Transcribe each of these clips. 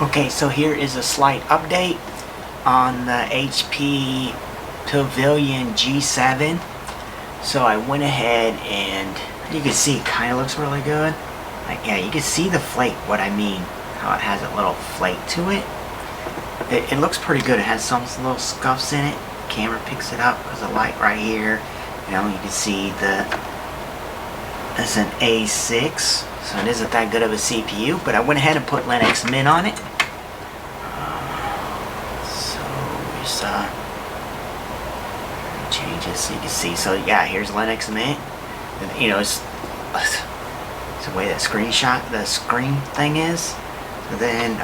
Okay, so here is a slight update on the HP Pavilion G7. So I went ahead and you can see it kind of looks really good. Like, yeah, you can see the flake, what I mean, how it has a little flake to it. It looks pretty good. It has some little scuffs in it. Camera picks it up. There's a light right here. You know, you can see it's an A6. So it isn't that good of a CPU, but I went ahead and put Linux Mint on it. So here's change it so you can see. So yeah, here's Linux Mint. And, you know, it's the way that the screen thing is. And then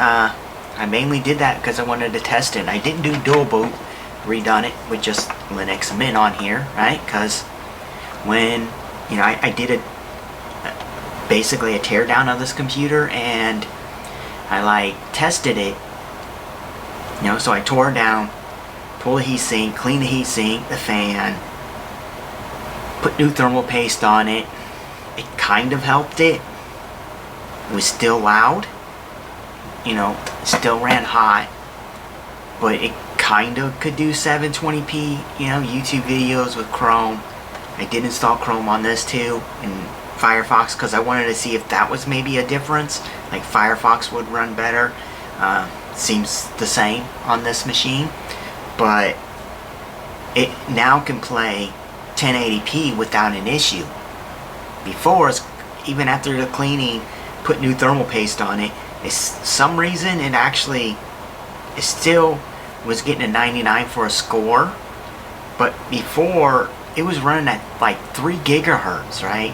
I mainly did that because I wanted to test it. I didn't do dual boot, redone it with just Linux Mint on here, right? Because when you know I did basically a teardown of this computer and I like tested it, you know, so I tore it down, pulled the heatsink, cleaned the heatsink, the fan, put new thermal paste on it. It kind of helped it. It was still loud, you know, still ran hot, but it kind of could do 720p, you know, YouTube videos with Chrome. I did install Chrome on this too, and Firefox, because I wanted to see if that was maybe a difference, like Firefox would run better. Seems the same on this machine, but it now can play 1080p without an issue. Before, even after the cleaning, put new thermal paste on it, some reason it still was getting a 99 for a score, but before it was running at like 3 gigahertz, right?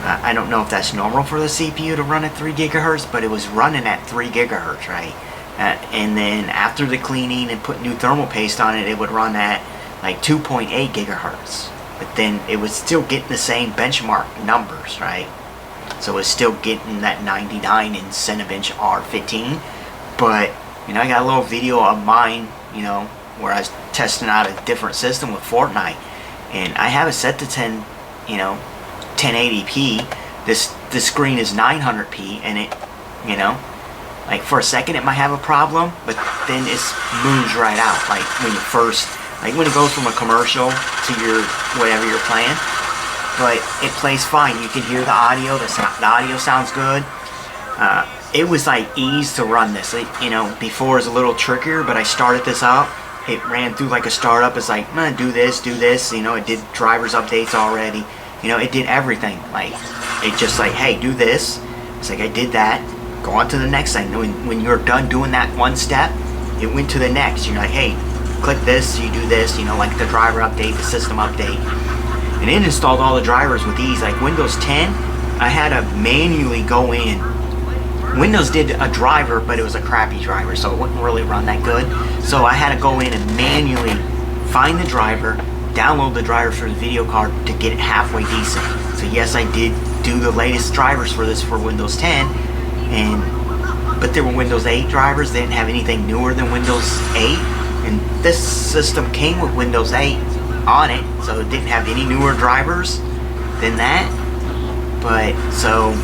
I don't know if that's normal for the CPU to run at 3 gigahertz, but it was running at 3 gigahertz, right? And then after the cleaning and put new thermal paste on it, it would run at like 2.8 gigahertz. But then it was still getting the same benchmark numbers, right? So it was still getting that 99 in Cinebench R15. But, you know, I got a little video of mine, you know, where I was testing out a different system with Fortnite. And I have it set to 1080p. This screen is 900p, and it, you know, like for a second it might have a problem, but then it moves right out. Like when it goes from a commercial to your whatever you're playing, but it plays fine. You can hear the audio. The audio sounds good. It was like ease to run this. You know, before it was a little trickier, but I started this up. It ran through like a startup. It's like, do this. You know, it did drivers updates already. You know, it did everything. Like, it just like, hey, do this. It's like, I did that. Go on to the next thing. When you're done doing that one step, it went to the next. You're like, hey, click this, you do this, you know, like the driver update, the system update. And it installed all the drivers with ease. Like Windows 10, I had to manually go in. Windows did a driver, but it was a crappy driver, so it wouldn't really run that good. So I had to go in and manually find the driver, download the drivers for the video card to get it halfway decent. So yes, I did do the latest drivers for this for Windows 10, but there were Windows 8 drivers. They didn't have anything newer than Windows 8, and this system came with Windows 8 on it, so it didn't have any newer drivers than that. But so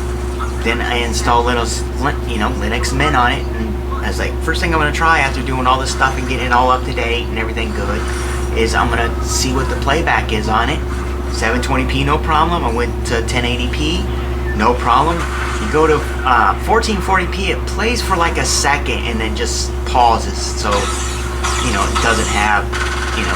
then I installed Linux Mint on it, and I was like, first thing I'm going to try after doing all this stuff and getting it all up to date and everything good is I'm going to see what the playback is on it. 720p, no problem. I went to 1080p, no problem. You go to 1440p, it plays for like a second and then just pauses. So, you know, it doesn't have, you know,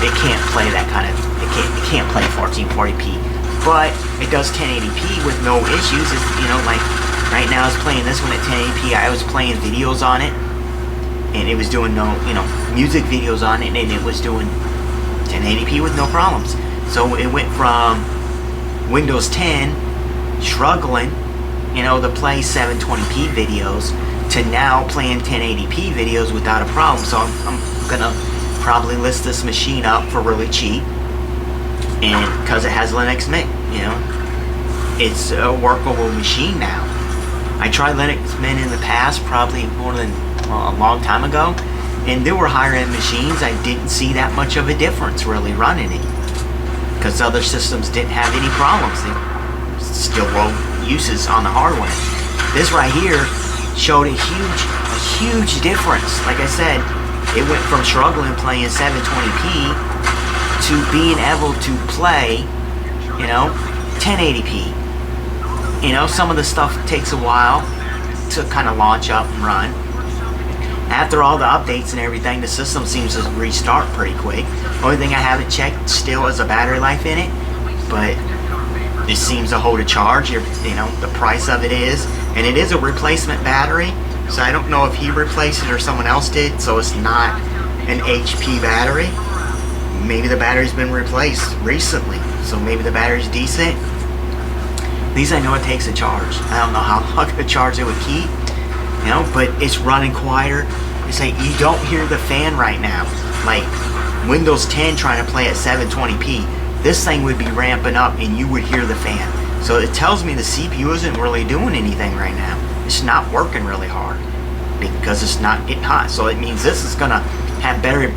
it can't play that kind of, it can't play 1440p. But it does 1080p with no issues. It's, you know, like right now it's playing this one at 1080p. I was playing videos on it, and it was doing music videos on it, and it was doing 1080p with no problems. So it went from Windows 10 struggling, you know, to play 720p videos to now playing 1080p videos without a problem. So I'm gonna probably list this machine up for really cheap, and because it has Linux Mint, you know, it's a workable machine now. I tried Linux Mint in the past, probably more than a long time ago, and there were higher end machines. I didn't see that much of a difference really running it, because other systems didn't have any problems. They still low uses on the hardware. This right here, showed a huge difference. Like I said, it went from struggling playing 720p to being able to play, 1080p. Some of the stuff takes a while to kind of launch up and run. After all the updates and everything, the system seems to restart pretty quick. Only thing I haven't checked still is the battery life in it, but it seems to hold a charge. The price of it is, and it is a replacement battery, so I don't know if he replaced it or someone else did, so it's not an HP battery. Maybe the battery's been replaced recently, so maybe the battery's decent. At least I know it takes a charge. I don't know how long of a charge it would keep, but it's running quieter. It's like you don't hear the fan right now. Like Windows 10 trying to play at 720p, this thing would be ramping up and you would hear the fan. So it tells me the CPU isn't really doing anything right now. It's not working really hard because it's not getting hot. So it means this is gonna have better.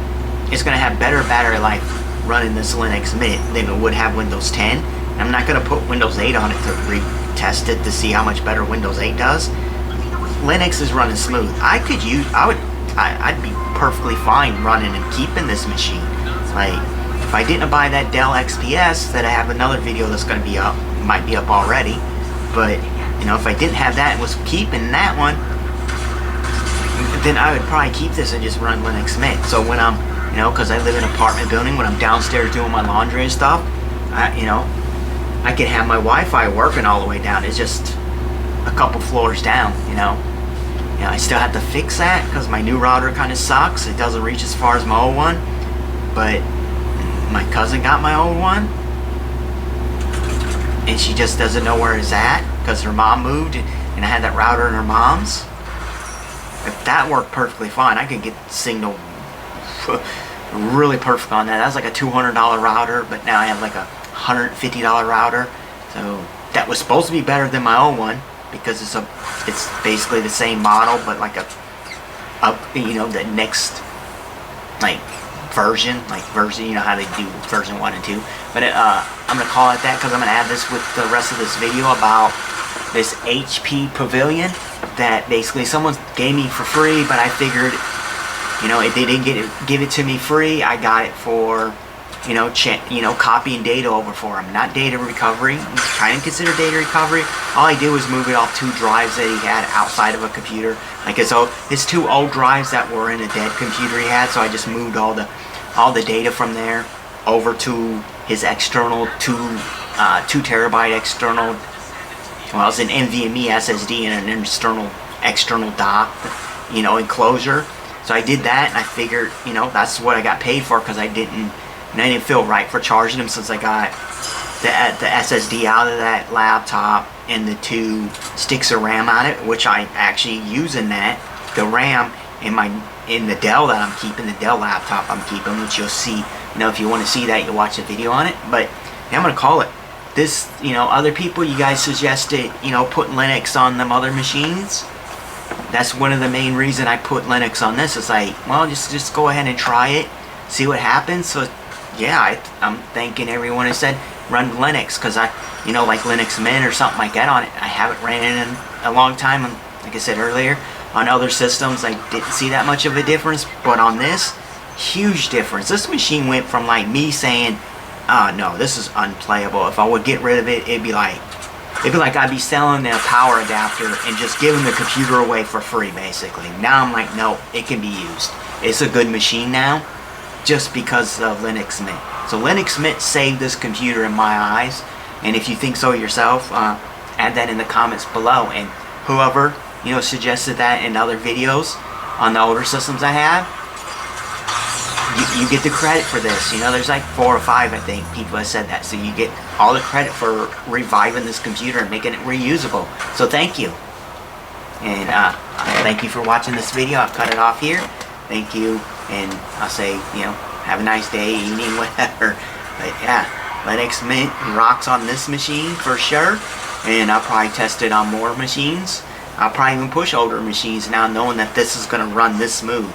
It's gonna have better battery life running this Linux Mint than it would have Windows 10. I'm not going to put Windows 8 on it to retest it to see how much better Windows 8 does. Linux is running smooth. I'd be perfectly fine running and keeping this machine. Like, if I didn't buy that Dell XPS that I have another video that's going to be up, might be up already, but, if I didn't have that and was keeping that one, then I would probably keep this and just run Linux Mint. So when I'm, because I live in an apartment building, when I'm downstairs doing my laundry and stuff, I can have my Wi-Fi working all the way down. It's just a couple floors down, I still have to fix that because my new router kind of sucks. It doesn't reach as far as my old one, but my cousin got my old one, and she just doesn't know where it's at because her mom moved, and I had that router in her mom's. If that worked perfectly fine, I could get signal really perfect on that. That was like a $200 router, but now I have like a $150 router, so that was supposed to be better than my old one because it's basically the same model, but like the next version, how they do version 1 and 2. But I'm gonna call it that because I'm gonna add this with the rest of this video about this HP Pavilion that basically someone gave me for free, but I figured, if they didn't give it to me free, I got it for copying data over for him. Not data recovery. I'm trying to consider data recovery. All I did was move it off 2 drives that he had outside of a computer. Like his 2 old drives that were in a dead computer he had, so I just moved all the data from there over to his external 2 terabyte external. Well, it's an NVMe SSD and an external dock, enclosure. So I did that, and I figured, that's what I got paid for because I didn't feel right for charging them since I got the SSD out of that laptop and the 2 sticks of RAM on it, which I actually use in that. The RAM in the Dell that I'm keeping, the Dell laptop I'm keeping, which you'll see, if you want to see that, you'll watch a video on it. But I'm going to call it. This, other people, you guys suggested, putting Linux on them other machines. That's one of the main reason I put Linux on this. It's like, well, just go ahead and try it, see what happens. So yeah, I'm thanking everyone who said run Linux because like Linux Mint or something like that on it. I haven't ran it in a long time. And like I said earlier, on other systems I didn't see that much of a difference, but on this, huge difference. This machine went from like me saying, oh no, this is unplayable. If I would get rid of it, it'd be like I'd be selling a power adapter and just giving the computer away for free, basically. Now I'm like, no, it can be used. It's a good machine now, just because of Linux Mint. So Linux Mint saved this computer in my eyes, and if you think so yourself, add that in the comments below. And whoever suggested that in other videos on the older systems I have, you get the credit for this. There's like 4 or 5, I think, people have said that. So you get all the credit for reviving this computer and making it reusable. So thank you. And thank you for watching this video. I'll cut it off here. Thank you. And I'll say, have a nice day, evening, whatever. But yeah, Linux Mint rocks on this machine for sure. And I'll probably test it on more machines. I'll probably even push older machines now knowing that this is going to run this smooth.